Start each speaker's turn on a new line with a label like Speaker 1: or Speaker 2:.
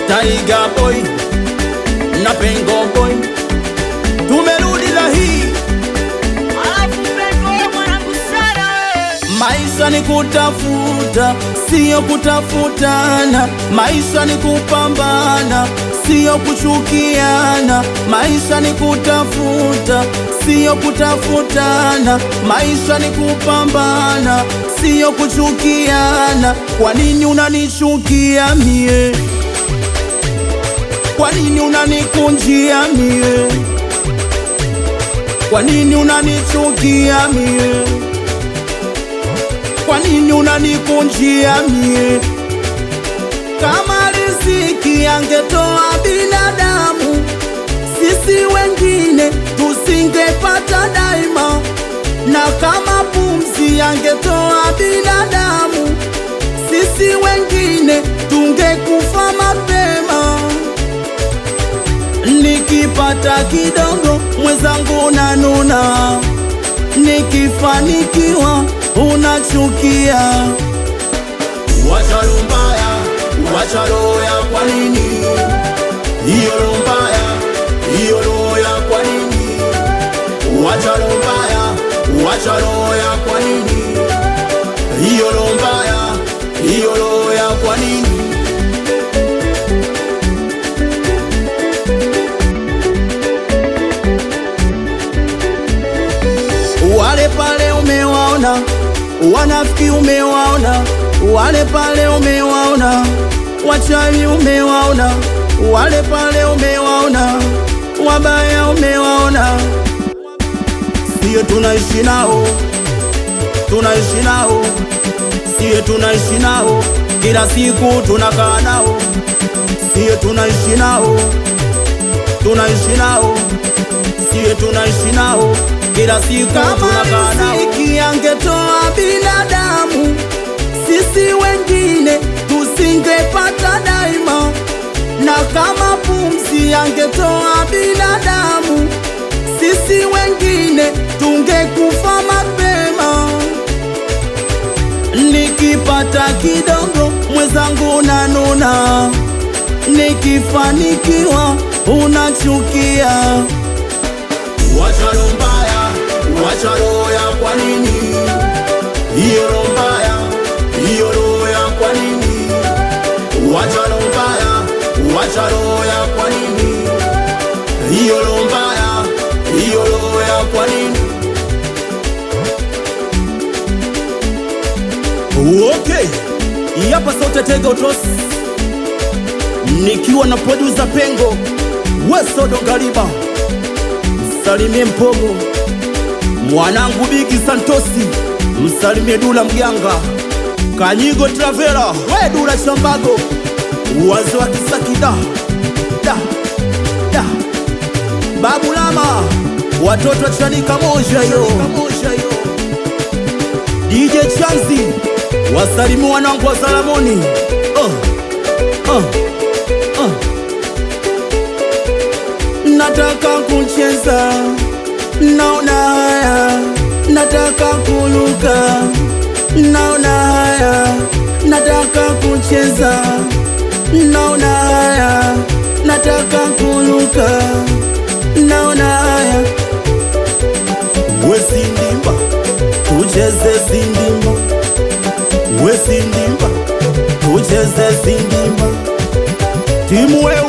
Speaker 1: Tiger boy na Pengo boy tumerudi la hii.
Speaker 2: Alafu Pengo mwanangu sana we.
Speaker 1: Maisha ni kutafuta, sio kutafutana. Maisha ni kupambana, sio kuchukiana. Maisha ni kutafuta, sio kutafutana. Maisha ni kupambana, sio kuchukiana. Kwa nini unanichukia mie? Kwa nini unanikunjia mie? Kwa nini unanichukia mie? Kwa nini unanikunjia mie? Kama riziki angetoa binadamu, sisi wengine tusingepata daima. Na kama pumzi angetoa binadamu, sisi wengine tungekufa mapema. Nikipata kidogo mwenzangu nanuna, nikifanikiwa unachukia. Wacha roho mbaya, wacha roho ya kwa nini? Hiyo roho mbaya, hiyo roho ya kwa nini? Wacha roho mbaya, wacha roho ya kwa nini? Hiyo roho mbaya, hiyo roho ya kwa nini? Wale pale umewaona, wanafiki umewaona. Wale pale umewaona, wachawi umewaona. Wale pale umewaona, wabaya umewaona. Sio tunaishi nao, tunaishi nao. Sio tunaishi nao, kila siku tunakaa nao. Sio tunaishi nao, tunaishi nao. Sio tunaishi nao, kila siku tunakaa nao. Riziki angetoa binadamu, sisi wengine tusingepata daima. Na kama pumzi angetoa binadamu, sisi wengine tungekufa mapema. Nikipata kidogo mwenzangu nanuna, nikifanikiwa unachukia. Wacha roho mbaya, wacha roho ya kwa nini? Hiyo roho mbaya, hiyo roho ya kwa nini? Wacha roho mbaya, wacha roho ya kwa nini? Hiyo roho mbaya, hiyo roho ya kwa nini? Okay, hapa sauti Tega Utosi nikiwa na producer Pengo Wesodo Gariba. Msalimie Mpogo mwanangu Bigi Santosi, msalimie Dula Mganga, Kanyigo Travela, we Dula Chambago, uwazo wa Kisakida da Babu Lama, watoto wa Chanika moja yo. DJ Chanzi, wasalimu wanangu wa Salamoni. Nataka kucheza, naona haya. Nataka kuluka, naona haya. Nataka kucheza, naona haya. Nataka kuluka, naona haya. We sindimba, tucheze sindimba. We sindimba, tucheze sindimba. Timu weu